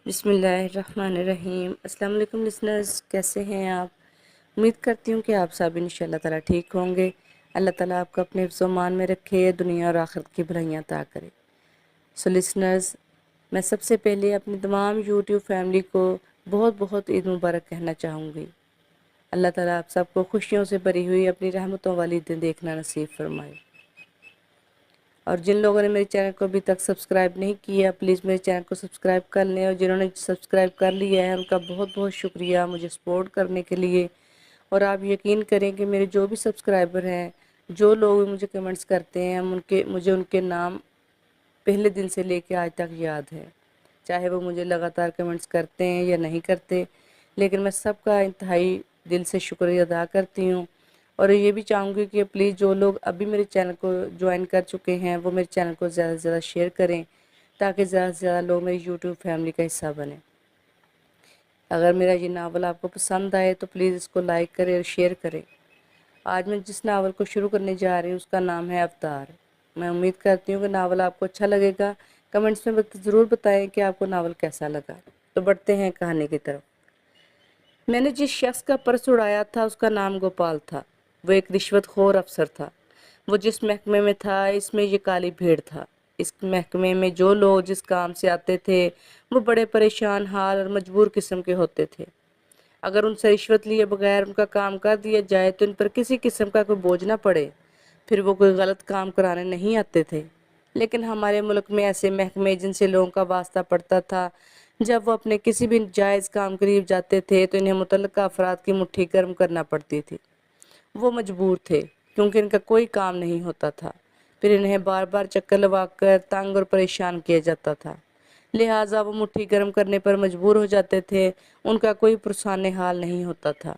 بسم اللہ الرحمن الرحیم۔ السلام علیکم لسنرز، کیسے ہیں آپ؟ امید کرتی ہوں کہ آپ سب انشاءاللہ تعالیٰ ٹھیک ہوں گے۔ اللہ تعالیٰ آپ کو اپنے حفظ و امان میں رکھے، دنیا اور آخرت کی بھلائیاں عطا کرے۔ لسنرز، میں سب سے پہلے اپنی تمام یوٹیوب فیملی کو بہت بہت عید مبارک کہنا چاہوں گی۔ اللہ تعالیٰ آپ سب کو خوشیوں سے بھری ہوئی اپنی رحمتوں والی دن دیکھنا نصیب فرمائے۔ اور جن لوگوں نے میرے چینل کو ابھی تک سبسکرائب نہیں کیا، پلیز میرے چینل کو سبسکرائب کر لیں، اور جنہوں نے سبسکرائب کر لیا ہے ان کا بہت بہت شکریہ مجھے سپورٹ کرنے کے لیے۔ اور آپ یقین کریں کہ میرے جو بھی سبسکرائبر ہیں، جو لوگ مجھے کمنٹس کرتے ہیں، مجھے ان کے نام پہلے دن سے لے کے آج تک یاد ہے، چاہے وہ مجھے لگاتار کمنٹس کرتے ہیں یا نہیں کرتے، لیکن میں سب کا انتہائی دل سے شکریہ ادا کرتی ہوں۔ اور یہ بھی چاہوں گی کہ پلیز جو لوگ ابھی میرے چینل کو جوائن کر چکے ہیں وہ میرے چینل کو زیادہ سے زیادہ شیئر کریں، تاکہ زیادہ سے زیادہ لوگ میری یوٹیوب فیملی کا حصہ بنیں۔ اگر میرا یہ ناول آپ کو پسند آئے تو پلیز اس کو لائک کریں اور شیئر کریں۔ آج میں جس ناول کو شروع کرنے جا رہی ہوں اس کا نام ہے اوتار۔ میں امید کرتی ہوں کہ ناول آپ کو اچھا لگے گا۔ کمنٹس میں ضرور بتائیں کہ آپ کو ناول کیسا لگا۔ تو بڑھتے ہیں کہانی کی طرف۔ میں نے جس شخص کا پرس اڑایا تھا اس کا نام گوپال تھا۔ وہ ایک رشوت خور افسر تھا۔ وہ جس محکمے میں تھا اس میں یہ کالی بھیڑ تھا۔ اس محکمے میں جو لوگ جس کام سے آتے تھے وہ بڑے پریشان حال اور مجبور قسم کے ہوتے تھے۔ اگر ان سے رشوت لیے بغیر ان کا کام کر دیا جائے تو ان پر کسی قسم کا کوئی بوجھ نہ پڑے، پھر وہ کوئی غلط کام کرانے نہیں آتے تھے۔ لیکن ہمارے ملک میں ایسے محکمے جن سے لوگوں کا واسطہ پڑتا تھا، جب وہ اپنے کسی بھی جائز کام قریب جاتے تھے تو انہیں متعلقہ افراد کی مٹھی گرم کرنا پڑتی تھی۔ وہ مجبور تھے کیونکہ ان کا کوئی کام نہیں ہوتا تھا، پھر انہیں بار بار چکر لگا کر تنگ اور پریشان کیا جاتا تھا، لہٰذا وہ مٹھی گرم کرنے پر مجبور ہو جاتے تھے۔ ان کا کوئی پرسان حال نہیں ہوتا تھا،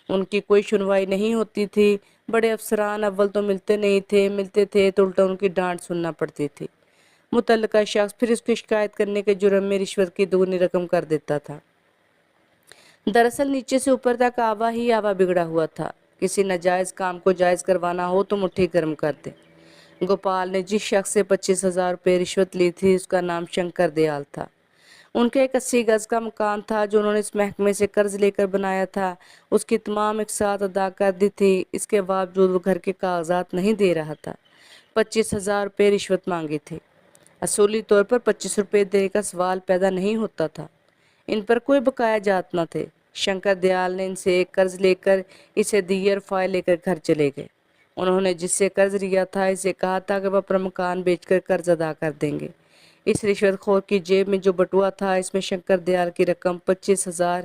ان کی کوئی سنوائی نہیں ہوتی تھی۔ بڑے افسران اول تو ملتے نہیں تھے، ملتے تھے تو الٹا ان کی ڈانٹ سننا پڑتی تھی۔ متعلقہ شخص پھر اس کی شکایت کرنے کے جرم میں رشوت کی دگنی رقم کر دیتا تھا۔ دراصل نیچے سے اوپر تک آوا ہی آوا بگڑا ہوا تھا۔ کسی ناجائز کام کو جائز کروانا ہو تو مٹھی گرم کر دے۔ گوپال نے جس شخص سے 25,000 روپے رشوت لی تھی اس کا نام شنکر دیال تھا۔ ان کے ایک 80 گز کا مکان تھا جو انہوں نے اس محکمے سے قرض لے کر بنایا تھا۔ اس کی تمام اقساط ادا کر دی تھی، اس کے باوجود وہ گھر کے کاغذات نہیں دے رہا تھا۔ 25,000 روپے رشوت مانگی تھی۔ اصولی طور پر 25 روپے دینے کا سوال پیدا نہیں ہوتا تھا۔ ان پر کوئی بقایا جات نہ تھے۔ شنکر دیال نے ان سے ایک قرض لے کر اسے دی اور فائل لے کر گھر چلے گئے۔ انہوں نے جس سے قرض لیا تھا اسے کہا تھا کہ وہ اپنا مکان بیچ کر قرض ادا کر دیں گے۔ اس رشوت خور کی جیب میں جو بٹوا تھا اس میں شنکر دیال کی رقم 25,000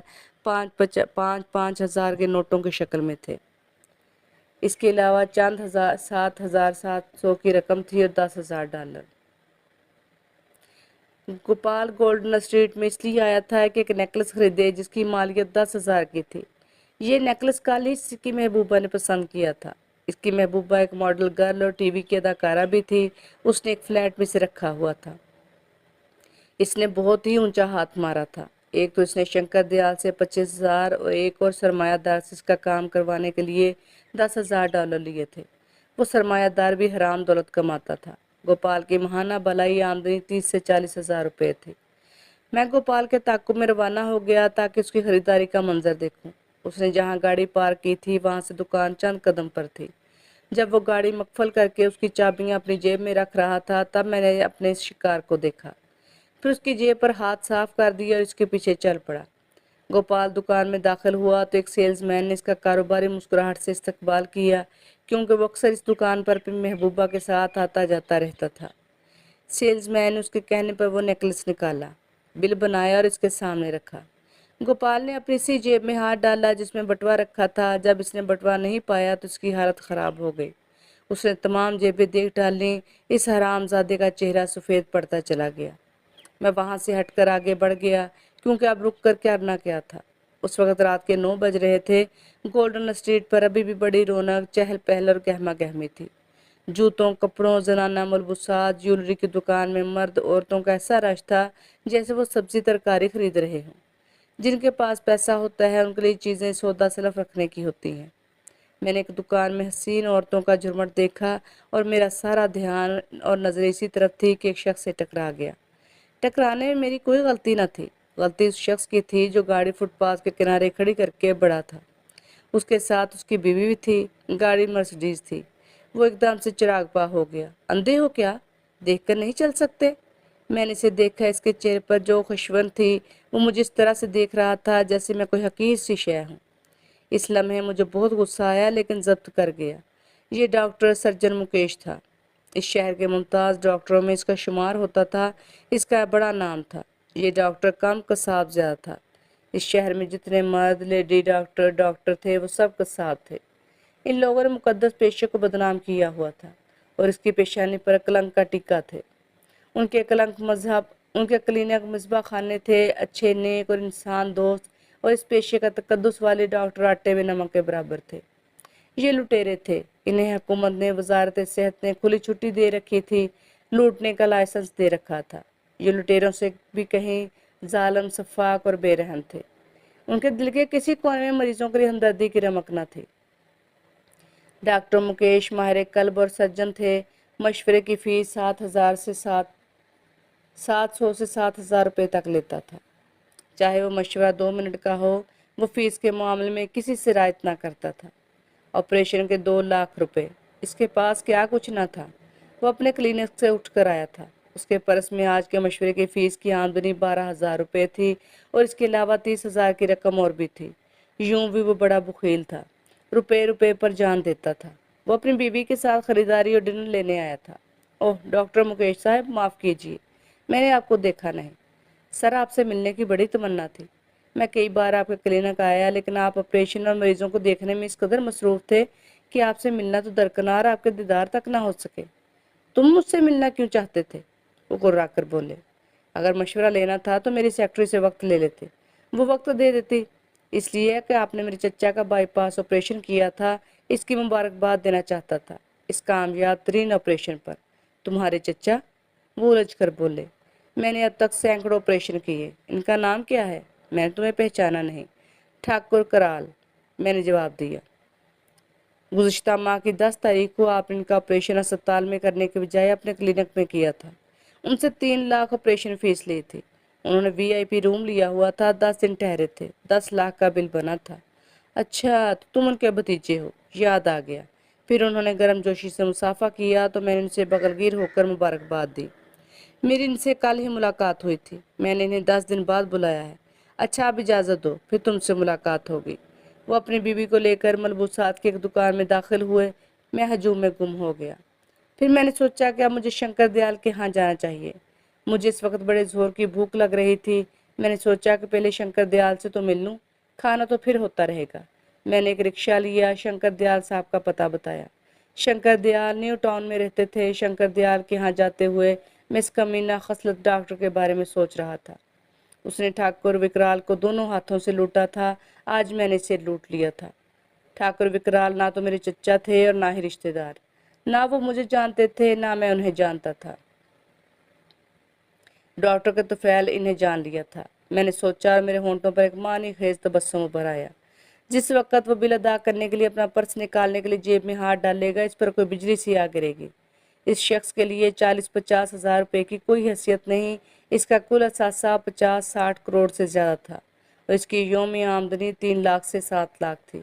پانچ ہزار کے نوٹوں کی شکل میں تھے۔ اس کے علاوہ چند 7,700 کی رقم تھی اور $10,000۔ گوپال گولڈن اسٹریٹ میں اس لیے آیا تھا کہ ایک نیکلس خریدے جس کی مالیت 10,000 کی تھی۔ یہ نیکلس کل ہی اس کی محبوبہ نے پسند کیا تھا۔ اس کی محبوبہ ایک ماڈل گرل اور ٹی وی کی اداکارہ بھی تھی۔ اس نے ایک فلیٹ میں سے رکھا ہوا تھا۔ اس نے بہت ہی اونچا ہاتھ مارا تھا۔ ایک تو اس نے شنکر دیال سے 25,000 اور ایک اور سرمایہ دار سے اس کا کام کروانے کے لیے $10,000 لیے تھے۔ وہ سرمایہ دار بھی حرام دولت کماتا تھا۔ گوپال کی ماہانہ بلائی آمدنی 30 سے 40,000 روپے تھی۔ میں گوپال کے تعاقب میں روانہ ہو گیا تاکہ اس کی خریداری کا منظر دیکھوں۔ اس نے جہاں گاڑی پارک کی تھی وہاں سے دکان چند قدم پر تھی۔ جب وہ گاڑی مقفل کر کے اس کی چابیاں اپنی جیب میں رکھ رہا تھا تب میں نے اپنے شکار کو دیکھا۔ پھر اس کی جیب پر ہاتھ صاف کر دیا اور اس کے پیچھے چل پڑا۔ گوپال دکان میں داخل ہوا تو ایک سیلز مین نے اس کا کاروباری مسکراہٹ سے استقبال کیا، کیونکہ وہ اکثر اس دکان پر اپنی محبوبہ کے ساتھ آتا جاتا رہتا تھا۔ سیلز مین نے اس کے کہنے پر وہ نیکلس نکالا، بل بنایا اور اس کے سامنے رکھا۔ گوپال نے اپنی اسی جیب میں ہاتھ ڈالا جس میں بٹوا رکھا تھا۔ جب اس نے بٹوا نہیں پایا تو اس کی حالت خراب ہو گئی۔ اس نے تمام جیبیں دیکھ ڈالیں۔ اس حرام زادے کا چہرہ سفید پڑتا چلا گیا۔ میں وہاں سے ہٹ کر آگے بڑھ گیا کیونکہ اب رک کر کرنا کیا تھا۔ اس وقت رات کے 9 بج رہے تھے۔ گولڈن اسٹریٹ پر ابھی بھی بڑی رونق، چہل پہل اور گہما گہمی تھی۔ جوتوں، کپڑوں، زنانہ ملبوسات، جیولری کی دکان میں مرد عورتوں کا ایسا رش تھا جیسے وہ سبزی ترکاری خرید رہے ہوں۔ جن کے پاس پیسہ ہوتا ہے ان کے لیے چیزیں سودا سلف رکھنے کی ہوتی ہیں۔ میں نے ایک دکان میں حسین عورتوں کا جھرمٹ دیکھا اور میرا سارا دھیان اور نظر اسی طرف تھی کہ ایک شخص سے ٹکرا گیا۔ ٹکرانے میں میری کوئی غلطی نہ تھی۔ غلطی اس شخص کی تھی جو گاڑی فٹ پاتھ کے کنارے کھڑی کر کے بڑھا تھا۔ اس کے ساتھ اس کی بیوی بھی تھی۔ گاڑی مرسڈیز تھی۔ وہ ایک دم سے چراغ پا ہو گیا۔ اندھے ہو کیا؟ دیکھ کر نہیں چل سکتے؟ میں نے اسے دیکھا، اس کے چہرے پر جو خشونت تھی وہ مجھے اس طرح سے دیکھ رہا تھا جیسے میں کوئی حقیر سی شے ہوں۔ اس لمحے مجھے بہت غصہ آیا لیکن ضبط کر گیا۔ یہ ڈاکٹر سرجن مکیش تھا۔ اس شہر کے ممتاز ڈاکٹروں میں اس کا شمار ہوتا تھا۔ اس کا بڑا نام تھا۔ یہ ڈاکٹر کم قصاب زیادہ تھا۔ اس شہر میں جتنے مرد لیڈی ڈاکٹر تھے وہ سب قصاب تھے۔ ان لوگوں نے مقدس پیشے کو بدنام کیا ہوا تھا اور اس کی پیشانی پر کلنک کا ٹکا تھے۔ ان کے کلینک مصباح خانے تھے، اچھے، نیک اور انسان دوست، اور اس پیشے کا تقدس والے ڈاکٹر آٹے میں نمک کے برابر تھے۔ یہ لٹیرے تھے۔ انہیں حکومت نے، وزارت صحت نے کھلی چھٹی دے رکھی تھی، لوٹنے کا لائسنس دے رکھا تھا۔ یہ لٹیروں سے بھی کہیں ظالم، سفاک اور بے رحم تھے۔ ان کے دل کے کسی کونے میں مریضوں کے لیے ہمدردی کی رمق نہ تھی۔ ڈاکٹر مکیش ماہر قلب اور سرجن تھے۔ مشورے کی فیس 700 سے 7,000 روپے تک لیتا تھا۔ چاہے وہ مشورہ 2 منٹ کا ہو، وہ فیس کے معاملے میں کسی سے رعایت نہ کرتا تھا۔ آپریشن کے 2 لاکھ روپے، اس کے پاس کیا کچھ نہ تھا۔ وہ اپنے کلینک سے اٹھ کر آیا تھا۔ اس کے پرس میں آج کے مشورے کی فیس کی آمدنی 12,000 روپے تھی اور اس کے علاوہ 30,000 کی رقم اور بھی تھی۔ یوں بھی وہ بڑا بخیل تھا، روپے پر جان دیتا تھا۔ وہ اپنی بیوی کے ساتھ خریداری اور ڈنر لینے آیا تھا۔ اوہ ڈاکٹر مکیش صاحب، معاف کیجیے، میں نے آپ کو دیکھا نہیں۔ سر، آپ سے ملنے کی بڑی تمنا تھی۔ میں کئی بار آپ کے کلینک آیا لیکن آپ آپریشن اور مریضوں کو دیکھنے میں اس قدر مصروف تھے کہ آپ سے ملنا تو درکنار آپ کے دیدار تک نہ ہو سکے۔ تم مجھ سے ملنا کیوں چاہتے تھے؟ وہ گررا کر بولے۔ اگر مشورہ لینا تھا تو میری سیکٹری سے وقت لے لیتے، وہ وقت دے دیتی۔ اس لیے کہ آپ نے میرے چچا کا بائی پاس آپریشن کیا تھا، اس کی مبارکباد دینا چاہتا تھا، اس کامیاب ترین آپریشن پر۔ تمہارے چچا؟ وہ الجھ کر بولے۔ میں نے اب تک سینکڑوں آپریشن کیے۔ ان کا نام کیا ہے؟ میں نے تمہیں پہچانا نہیں۔ ٹھاکر کرال، میں نے جواب دیا۔ گزشتہ ماہ کی 10 تاریخ کو آپ نے ان کا آپریشن اسپتال میں کرنے کے بجائے اپنے کلینک میں کیا تھا۔ ان سے 3 لاکھ آپریشن فیس لی تھی۔ انہوں نے VIP روم لیا ہوا تھا، 10 دن ٹھہرے تھے، 10 لاکھ کا بل بنا تھا۔ اچھا، تو تم ان کے بھتیجے ہو، یاد آ گیا۔ پھر انہوں نے گرم جوشی سے مصافحہ کیا تو میں نے ان سے بغلگیر ہو کر مبارکباد دی۔ میری ان سے کل ہی ملاقات ہوئی تھی، میں نے انہیں 10 دن بعد بلایا ہے۔ اچھا، اب اجازت دو، پھر تم سے ملاقات ہوگی۔ وہ اپنی بیوی کو لے کر ملبوسات کی ایک دکان میں داخل ہوئے۔ میں ہجوم میں گم ہو گیا۔ پھر میں نے سوچا کہ اب مجھے شنکر دیال کے ہاں جانا چاہیے۔ مجھے اس وقت بڑے زور کی بھوک لگ رہی تھی۔ میں نے سوچا کہ پہلے شنکر دیال سے تو مل لوں، کھانا تو پھر ہوتا رہے گا۔ میں نے ایک رکشہ لیا، شنکر دیال صاحب کا پتہ بتایا۔ شنکر دیال نیو ٹاؤن میں رہتے تھے۔ شنکر دیال کے ہاں جاتے ہوئے میں اس کمینہ خصلت ڈاکٹر کے بارے میں سوچ رہا تھا۔ اس نے ٹھاکر وکرال کو دونوں ہاتھوں سے لوٹا تھا، آج میں نے اسے لوٹ لیا تھا۔ ٹھاکر وکرال نہ تو میرے چچا تھے اور نہ ہی رشتہ دار، نہ وہ مجھے جانتے تھے نہ میں انہیں جانتا تھا۔ ڈاکٹر کے طفیل انہیں جان لیا تھا۔ میں نے سوچا اور میرے ہونٹوں پر ایک معنی خیز تبسم ابھر آیا۔ جس وقت وہ بل ادا کرنے کے لیے اپنا پرس نکالنے کے لیے جیب میں ہاتھ ڈالے گا، اس پر کوئی بجلی سی آ گرے گی۔ اس شخص کے لیے 40-50 ہزار روپے کی کوئی حیثیت نہیں۔ اس کا کل اثاثہ 50-60 کروڑ سے زیادہ تھا اور اس کی یومی آمدنی 3 لاکھ سے 7 لاکھ تھی۔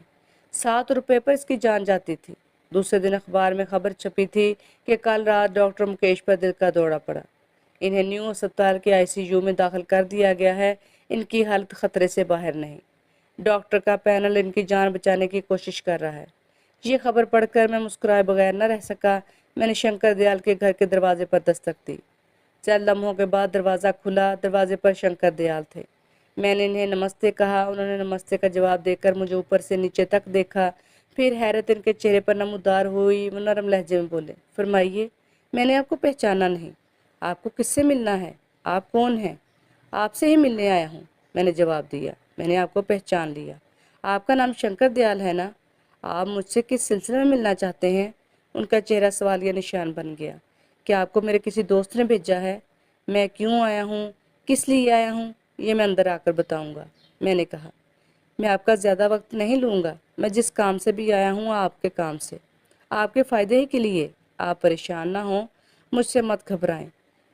7 روپے پر اس کی جان جاتی تھی۔ دوسرے دن اخبار میں خبر چھپی تھی کہ کل رات ڈاکٹر مکیش پر دل کا دورہ پڑا۔ انہیں نیو اسپتال کے ICU میں داخل کر دیا گیا ہے۔ ان کی حالت خطرے سے باہر نہیں۔ ڈاکٹر کا پینل ان کی جان بچانے کی کوشش کر رہا ہے۔ یہ خبر پڑھ کر میں مسکرائے بغیر نہ رہ سکا۔ میں نے شنکر دیال کے گھر کے دروازے پر دستک دی۔ چند لمحوں کے بعد دروازہ کھلا۔ دروازے پر شنکر دیال تھے۔ میں نے انہیں نمستے کہا۔ انہوں نے نمستے کا جواب دے کر مجھے اوپر سے نیچے تک دیکھا۔ پھر حیرت ان کے چہرے پر نمودار ہوئی۔ وہ نرم لہجے میں بولے، فرمائیے، میں نے آپ کو پہچانا نہیں۔ آپ کو کس سے ملنا ہے؟ آپ کون ہیں؟ آپ سے ہی ملنے آیا ہوں، میں نے جواب دیا۔ میں نے آپ کو پہچان لیا۔ آپ کا نام شنکر دیال ہے نا؟ آپ مجھ سے کس سلسلے میں ملنا چاہتے ہیں؟ ان کا چہرہ سوالیہ نشان بن گیا۔ کیا آپ کو میرے کسی دوست نے بھیجا ہے؟ میں کیوں آیا ہوں، کس لیے آیا ہوں، یہ میں اندر آ کر بتاؤں گا، میں نے کہا۔ میں آپ کا زیادہ وقت نہیں لوں گا۔ میں جس کام سے بھی آیا ہوں آپ کے کام سے، آپ کے فائدے ہی کے لیے۔ آپ پریشان نہ ہوں، مجھ سے مت گھبرائیں۔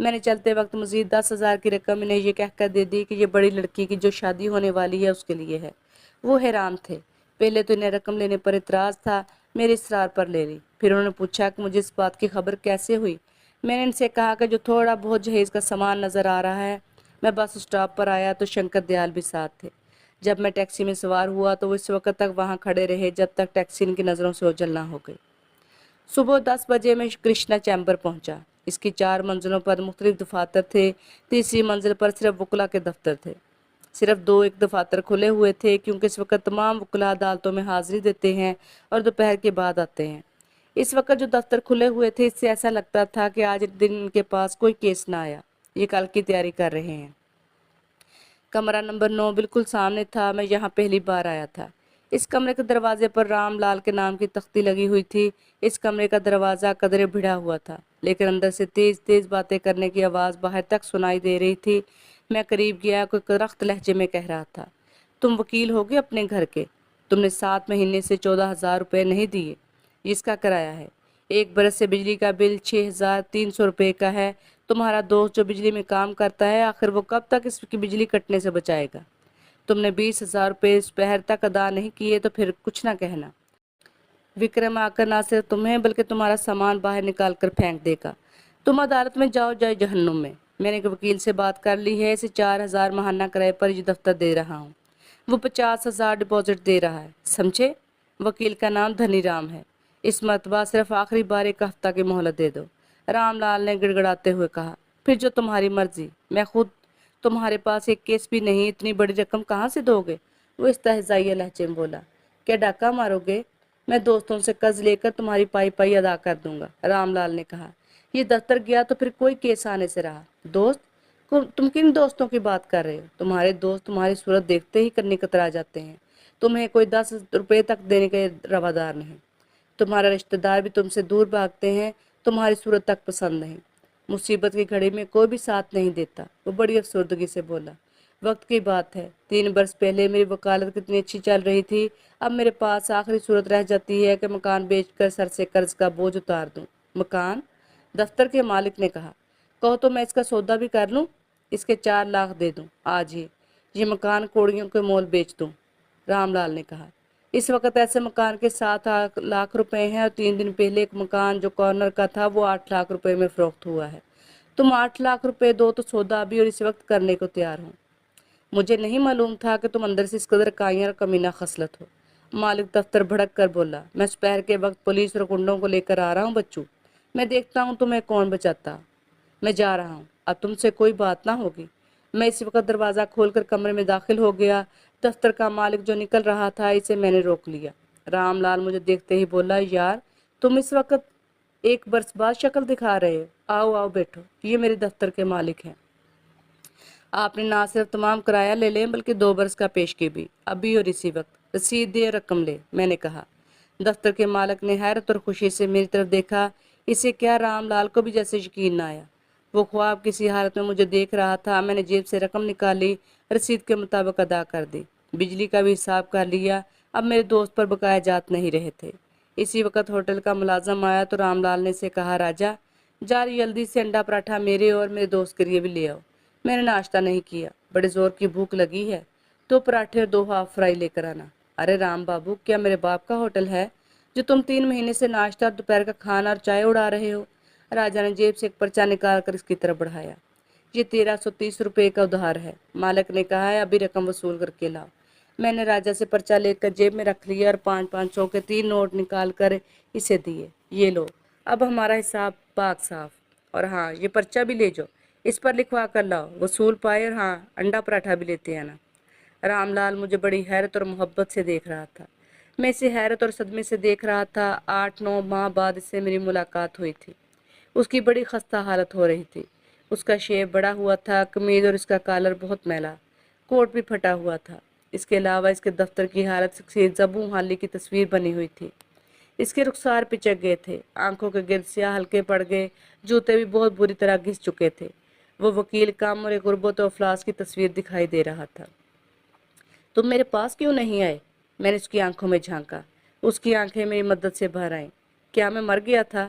میں نے چلتے وقت مزید 10,000 کی رقم انہیں یہ کہہ کر دے دی کہ یہ بڑی لڑکی کی جو شادی ہونے والی ہے اس کے لیے ہے۔ وہ حیران تھے۔ پہلے تو انہیں رقم لینے پر اعتراض تھا، میرے اصرار پر لے لی۔ پھر انہوں نے پوچھا کہ مجھے اس بات کی خبر کیسے ہوئی۔ میں نے ان سے کہا کہ جو تھوڑا بہت جہیز کا سامان نظر آ رہا ہے، میں بس اسٹاپ پر آیا تو شنکر دیال بھی ساتھ تھے۔ جب میں ٹیکسی میں سوار ہوا تو وہ اس وقت تک وہاں کھڑے رہے جب تک ٹیکسی ان کی نظروں سے اوجھل نہ ہو گئی۔ صبح 10 بجے میں کرشنا چیمبر پہنچا۔ اس کی 4 منزلوں پر مختلف دفاتر تھے۔ تیسری منزل پر صرف وکلا کے دفتر تھے۔ صرف 2 دفاتر کھلے ہوئے تھے کیونکہ اس وقت تمام وکلا عدالتوں میں حاضری دیتے ہیں اور دوپہر کے بعد آتے ہیں۔ اس وقت جو دفتر کھلے ہوئے تھے اس سے ایسا لگتا تھا کہ آج دن ان کے پاس کوئی کیس نہ آیا، یہ کل کی تیاری کر رہے ہیں۔ کمرہ نمبر 9 بالکل سامنے تھا۔ میں یہاں پہلی بار آیا تھا۔ اس کمرے کے دروازے پر رام لال کے نام کی تختی لگی ہوئی تھی۔ اس کمرے کا دروازہ قدرے بھیڑا ہوا تھا لیکن اندر سے تیز تیز باتیں کرنے کی آواز باہر تک سنائی دے رہی تھی۔ میں قریب گیا، کوئی درخت لہجے میں کہہ رہا تھا، تم وکیل ہوگے اپنے گھر کے؟ تم نے 7 مہینے سے 14,000 روپے نہیں دیے، اس کا کرایہ ہے۔ 1 برس سے بجلی کا بل 6,300 روپے کا ہے۔ تمہارا دوست جو بجلی میں کام کرتا ہے، آخر وہ کب تک اس کی بجلی کٹنے سے بچائے گا؟ تم نے 20,000 روپے اس پہر تک ادا نہیں کیے تو پھر کچھ نہ کہنا۔ وکرم آ کر نہ صرف تمہیں بلکہ تمہارا سامان باہر نکال کر پھینک دے گا۔ تم عدالت میں جاؤ جائے جہنم میں۔ میں نے ایک وکیل سے بات کر لی ہے، اسے 4,000 ماہانہ کرائے پر یہ دفتر دے رہا ہوں۔ وہ 50,000 ڈپازٹ دے رہا ہے، سمجھے؟ وکیل کا نام دھنی رام ہے۔ اس مرتبہ صرف آخری بار 1 ہفتہ کی مہلت دے دو، رام لال نے گڑ گڑاتے ہوئے کہا۔ پھر جو تمہاری مرضی، میں خود۔ تمہارے پاس ایک کیس بھی نہیں، اتنی بڑی رقم کہاں سے دو گے؟ وہ استہزائیہ لہجے میں بولا۔ کیا ڈاکہ مارو گے؟ میں دوستوں سے قرض لے کر تمہاری پائی پائی ادا کر دوں گا، رام لال نے کہا۔ یہ دفتر گیا تو پھر کوئی کیس آنے سے رہا۔ دوست؟ تم کن دوستوں کی بات کر رہے ہو؟ تمہارے دوست تمہاری صورت دیکھتے ہی کرنے کترا جاتے ہیں۔ تمہیں کوئی 10 روپے تک دینے کے روادار نہیں۔ تمہارا رشتہ دار بھی تم سے دور بھاگتے ہیں، تمہاری صورت تک پسند نہیں۔ مصیبت کی گھڑی میں کوئی بھی ساتھ نہیں دیتا، وہ بڑی افسردگی سے بولا۔ وقت کی بات ہے، 3 برس پہلے میری وکالت کتنی اچھی چل رہی تھی، اب میرے پاس آخری صورت رہ جاتی ہے کہ مکان بیچ کر سر سے قرض کا بوجھ اتار دوں۔ مکان؟ دفتر کے مالک نے کہا۔ کہو تو میں اس کا سودا بھی کر لوں، اس کے 4 لاکھ دے دوں آج ہی، یہ مکان کوڑیوں کے مول بیچ دوں، رام لال نے کہا۔ اس وقت ایسے مکان کے 7 لاکھ روپے ہیں اور 3 دن پہلے ایک مکان جو کارنر کا تھا وہ 8 لاکھ روپے میں فروخت ہوا ہے۔ تم 8 لاکھ روپے دو تو سودا بھی اور اس وقت کرنے کو تیار ہوں۔ مجھے نہیں معلوم تھا کہ تم اندر سے اس قدر قائر اور کمینہ خصلت ہو، مالک دفتر بھڑک کر بولا۔ میں دوپہر کے وقت پولیس اور گنڈوں کو لے کر آ رہا ہوں بچوں، میں دیکھتا ہوں تمہیں کون بچاتا۔ میں جا رہا ہوں، اب تم سے کوئی بات نہ ہوگی۔ میں اسی وقت دروازہ کھول کر کمرے میں داخل ہو گیا۔ دفتر کا مالک جو نکل رہا تھا، اسے میں نے روک لیا۔ رام لال مجھے دیکھتے ہی بولا، یار تم اس وقت 1 برس بعد شکل دکھا رہے ہو۔ آؤ آؤ بیٹھو، یہ میرے دفتر کے مالک ہیں۔ آپ نے نہ صرف تمام کرایہ لے لیں بلکہ 2 برس کا پیشگی بھی، ابھی اور اسی وقت۔ رسید دے، رقم لے، میں نے کہا۔ دفتر کے مالک نے حیرت اور خوشی سے میری طرف دیکھا۔ اسے کیا رام لال کو بھی جیسے یقین نہ آیا۔ وہ خواب کسی حالت میں مجھے دیکھ رہا تھا۔ میں نے جیب سے رقم نکالی، رسید کے مطابق ادا کر دی، بجلی کا بھی حساب کر لیا۔ اب میرے دوست پر بقایا جات نہیں رہے تھے۔ اسی وقت ہوٹل کا ملازم آیا تو رام لال نے اسے کہا، راجا جا جلدی سے انڈا پراٹھا میرے اور میرے دوست کے لیے بھی لے آؤ۔ میں نے ناشتہ نہیں کیا، بڑے زور کی بھوک لگی ہے، 2 پراٹھے اور 2 ہاف فرائی لے کر آنا۔ ارے رام بابو، کیا میرے باپ کا ہوٹل ہے جو تم 3 مہینے سے ناشتہ، دوپہر کا کھانا اور چائے اڑا رہے ہو؟ راجا نے جیب سے ایک پرچہ نکال کر اس کی طرف بڑھایا۔ یہ 1330 روپے کا ادھار ہے، مالک نے کہا ہے، ابھی رقم وصول کر کے لاؤ۔ میں نے راجا سے پرچہ لے کر جیب میں رکھ لیا اور 500 کے 3 نوٹ نکال کر اسے دیے۔ یہ لو، اب ہمارا حساب پاک صاف، اور ہاں یہ پرچہ بھی لے جاؤ، اس پر لکھوا کر لاؤ، وصول پائے، اور ہاں انڈا پراٹھا بھی لیتے آنا۔ رام لال مجھے بڑی حیرت اور محبت سے دیکھ رہا تھا۔ میں اسے حیرت اور صدمے سے دیکھ رہا تھا۔ 8-9 ماہ بعد اس سے میری ملاقات ہوئی تھی۔ اس کی بڑی خستہ حالت ہو رہی تھی۔ اس کا شیو بڑا ہوا تھا، قمیض اور اس کا کالر بہت میلا، کوٹ بھی پھٹا ہوا تھا۔ اس کے علاوہ اس کے دفتر کی حالت سے زبوں حالی کی تصویر بنی ہوئی تھی۔ اس کے رخسار پچک گئے تھے، آنکھوں کے گرد سیاہ ہلکے پڑ گئے، جوتے بھی بہت بری طرح گھس چکے تھے۔ وہ وکیل کام اور غربت و افلاس کی تصویر دکھائی دے رہا تھا۔ تم میرے پاس کیوں نہیں آئے؟ میں نے اس کی آنکھوں میں جھانکا۔ اس کی آنکھیں میری مدد سے بھر آئیں۔ کیا میں مر گیا تھا؟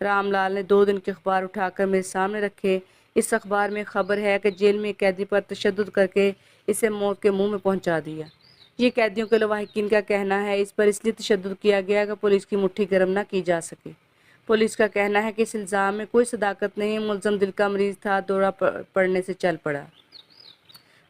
رام لال نے 2 دن کے اخبار اٹھا کر میرے سامنے رکھے۔ اس اخبار میں خبر ہے کہ جیل میں قیدی پر تشدد کر کے اسے موت کے منہ میں پہنچا دیا۔ یہ قیدیوں کے لواحقین کا کہنا ہے اس پر اس لیے تشدد کیا گیا کہ پولیس کی مٹھی گرم نہ کی جا سکے۔ پولیس کا کہنا ہے کہ اس الزام میں کوئی صداقت نہیں، ملزم دل کا مریض تھا، دورہ پڑنے سے چل پڑا۔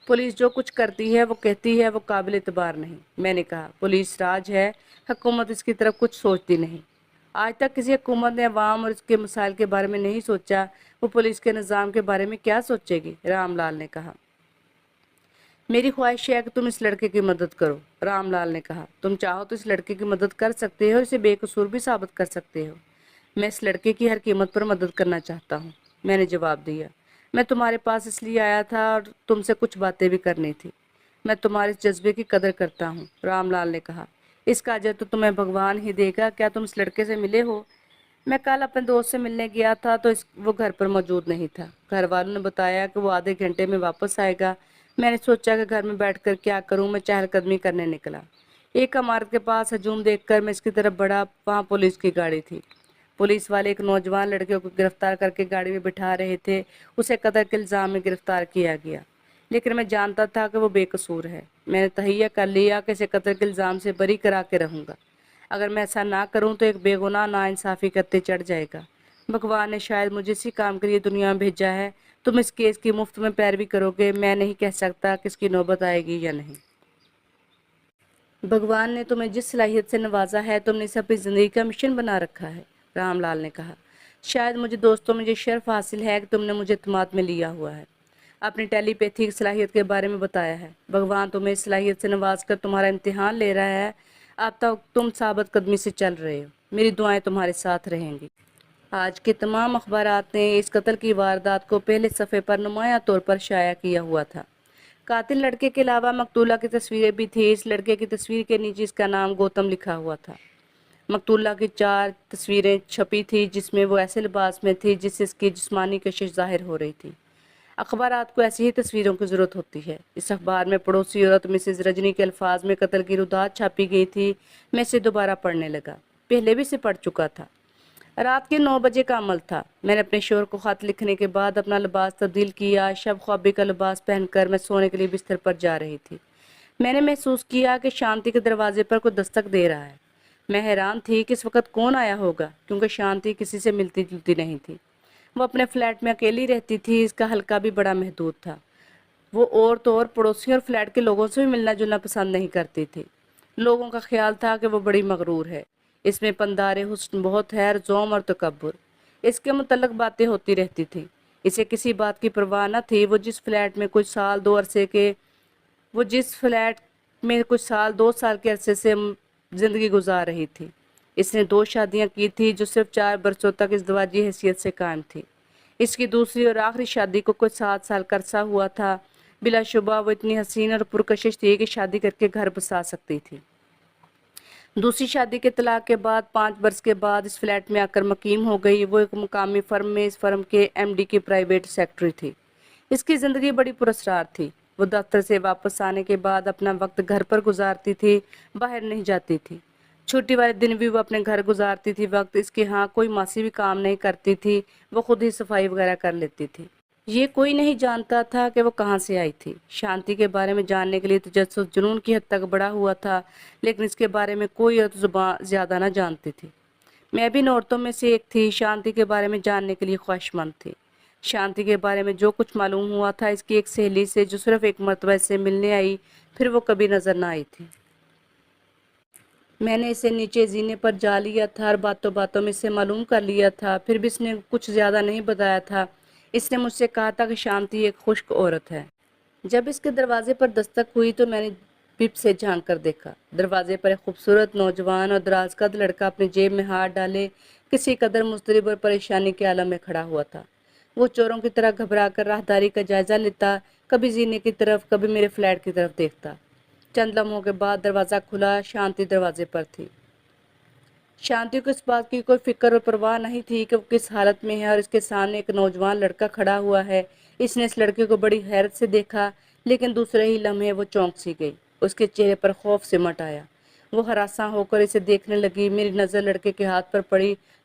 پولیس جو کچھ کرتی ہے وہ کہتی ہے وہ قابل اعتبار نہیں۔ میں نے کہا پولیس راج ہے، حکومت اس کی طرف کچھ سوچتی نہیں۔ آج تک کسی حکومت نے عوام اور اس کے مسائل کے بارے میں نہیں سوچا، وہ پولیس کے نظام کے بارے میں کیا سوچے گی؟ رام لال نے کہا۔ میری خواہش ہے کہ تم اس لڑکے کی مدد کرو، رام لال نے کہا۔ تم چاہو تو اس لڑکے کی مدد کر سکتے ہو اور اسے بے قصور بھی ثابت کر سکتے ہو۔ میں اس لڑکے کی ہر قیمت پر مدد کرنا چاہتا ہوں، میں نے جواب دیا۔ میں تمہارے پاس اس لیے آیا تھا اور تم سے کچھ باتیں بھی کرنی تھی۔ میں تمہارے اس جذبے کی قدر کرتا ہوں، رام لال نے کہا۔ اس کا اجر تو تمہیں بھگوان ہی دے گا۔ کیا تم اس لڑکے سے ملے ہو؟ میں کل اپنے دوست سے ملنے گیا تھا تو وہ گھر پر موجود نہیں تھا۔ گھر والوں نے بتایا کہ وہ آدھے گھنٹے میں واپس آئے گا۔ میں نے سوچا کہ گھر میں بیٹھ کر کیا کروں، میں چہل قدمی کرنے نکلا۔ ایک عمارت کے پاس ہجوم دیکھ کر میں اس کی طرف بڑھا، وہاں پولیس کی گاڑی تھی۔ پولیس والے ایک نوجوان لڑکے کو گرفتار کر کے گاڑی میں بٹھا رہے تھے۔ اسے قتل کے الزام میں گرفتار کیا گیا، لیکن میں جانتا تھا کہ وہ بے قصور ہے۔ میں نے تہیہ کر لیا کہ اسے قتل کے الزام سے بری کرا کے رہوں گا۔ اگر میں ایسا نہ کروں تو ایک بے گناہ ناانصافی کرتے چڑھ جائے گا۔ بھگوان نے شاید مجھے اسی کام کے لیے دنیا میں بھیجا ہے۔ تم اس کیس کی مفت میں پیروی کرو گے، میں نہیں کہہ سکتا کہ اس کی نوبت آئے گی یا نہیں۔ بھگوان نے تمہیں جس صلاحیت سے نوازا ہے تم نے اسے اپنی زندگی کا مشن بنا رکھا ہے، رام لال نے کہا۔ شاید مجھے دوستوں میں یہ شرف حاصل ہے کہ تم نے مجھے اعتماد میں لیا ہوا ہے، اپنی ٹیلی پیتھی کی صلاحیت کے بارے میں بتایا ہے۔ بھگوان تمہیں اس صلاحیت سے نواز کر تمہارا امتحان لے رہا ہے۔ اب تک تم ثابت قدمی سے چل رہے ہو، میری دعائیں تمہارے ساتھ رہیں گی۔ آج کے تمام اخبارات نے اس قتل کی واردات کو پہلے صفحے پر نمایاں طور پر شائع کیا ہوا تھا۔ قاتل لڑکے کے علاوہ مقتولہ کی تصویریں بھی تھیں۔ اس لڑکے کی تصویر کے نیچے اس کا نام گوتم لکھا ہوا تھا۔ مقتولہ کی 4 تصویریں چھپی تھیں جس میں وہ ایسے لباس میں تھی جس سے اس کی جسمانی کشش ظاہر ہو رہی تھی۔ اخبارات کو ایسی ہی تصویروں کی ضرورت ہوتی ہے۔ اس اخبار میں پڑوسی عورت مسز رجنی کے الفاظ میں قتل کی رودات چھاپی گئی تھی۔ میں اسے دوبارہ پڑھنے لگا، پہلے بھی اسے پڑھ چکا تھا۔ رات کے 9 بجے کا عمل تھا۔ میں نے اپنے شوہر کو خط لکھنے کے بعد اپنا لباس تبدیل کیا۔ شب خوابی کا لباس پہن کر میں سونے کے لیے بستر پر جا رہی تھی۔ میں نے محسوس کیا کہ شانتی کے دروازے پر کوئی دستک دے رہا ہے۔ میں حیران تھی کہ اس وقت کون آیا ہوگا، کیونکہ شانتی کسی سے ملتی جلتی نہیں تھی۔ وہ اپنے فلیٹ میں اکیلی رہتی تھی، اس کا حلقہ بھی بڑا محدود تھا۔ وہ اور تو اور پڑوسیوں اور فلیٹ کے لوگوں سے بھی ملنا جلنا پسند نہیں کرتی تھی۔ لوگوں کا خیال تھا کہ وہ بڑی مغرور ہے، اس میں پندار حسن بہت ہے، زوم اور تکبر۔ اس کے متعلق باتیں ہوتی رہتی تھیں۔ اسے کسی بات کی پرواہ نہ تھی۔ وہ جس فلیٹ میں کچھ سال 2 سال کے عرصے سے زندگی گزار رہی تھی۔ اس نے 2 شادیاں کی تھی جو صرف 4 برسوں تک ازدواجی حیثیت سے قائم تھی۔ اس کی دوسری اور آخری شادی کو کوئی 7 سال کا عرصہ ہوا تھا۔ بلا شبہ وہ اتنی حسین اور پرکشش تھی کہ شادی کر کے گھر بسا سکتی تھی۔ دوسری شادی کے طلاق کے بعد 5 برس کے بعد اس فلیٹ میں آ کر مقیم ہو گئی۔ وہ ایک مقامی فرم میں اس فرم کے MD کی پرائیویٹ سیکرٹری تھی۔ اس کی زندگی بڑی پراسرار تھی۔ وہ دفتر سے واپس آنے کے بعد اپنا وقت گھر پر گزارتی تھی، باہر نہیں جاتی تھی۔ چھٹی والے دن بھی وہ اپنے گھر گزارتی تھی۔ وقت اس کے ہاں کوئی ماسی بھی کام نہیں کرتی تھی، وہ خود ہی صفائی وغیرہ کر لیتی تھی۔ یہ کوئی نہیں جانتا تھا کہ وہ کہاں سے آئی تھی۔ شانتی کے بارے میں جاننے کے لیے تجسس جنون کی حد تک بڑا ہوا تھا، لیکن اس کے بارے میں کوئی عورت زبان زیادہ نہ جانتی تھی۔ میں بھی ان عورتوں میں سے ایک تھی، شانتی کے بارے میں جاننے کے لیے خواہش مند تھی۔ شانتی کے بارے میں جو کچھ معلوم ہوا تھا اس کی ایک سہیلی سے جو صرف ایک مرتبہ اس سے ملنے آئی، پھر وہ کبھی نظر نہ آئی تھی۔ میں نے اسے نیچے زینے پر جا لیا تھا اور باتوں باتوں میں اسے معلوم کر لیا تھا، پھر بھی اس نے کچھ زیادہ نہیں بتایا تھا۔ اس نے مجھ سے کہا تھا کہ شانتی ایک خشک عورت ہے۔ جب اس کے دروازے پر دستک ہوئی تو میں نے پپ سے جھانک کر دیکھا۔ دروازے پر ایک خوبصورت نوجوان اور دراز قد لڑکا اپنی جیب میں ہاتھ ڈالے کسی قدر مضطرب اور پریشانی کے عالم میں کھڑا ہوا تھا۔ وہ چوروں کی طرح گھبرا کر راہداری کا جائزہ لیتا، کبھی زینے کی طرف کبھی میرے فلیٹ کی طرف دیکھتا۔ چند لمحوں کے بعد دروازہ کھلا، شانتی دروازے پر تھی۔ شانتی کو اس بات کی کوئی فکر اور پرواہ نہیں تھی کہ وہ کس حالت میں ہے اور اس کے سامنے ایک نوجوان لڑکا کھڑا ہوا ہے۔ اس نے اس لڑکے کو بڑی حیرت سے دیکھا، لیکن دوسرے ہی لمحے وہ چونک سی گئی۔ اس کے چہرے پر خوف سمٹ آیا۔ وہ ہراساں ہو کر اسے دیکھنے لگی۔ میری نظر لڑکے کے ہاتھ پر پڑی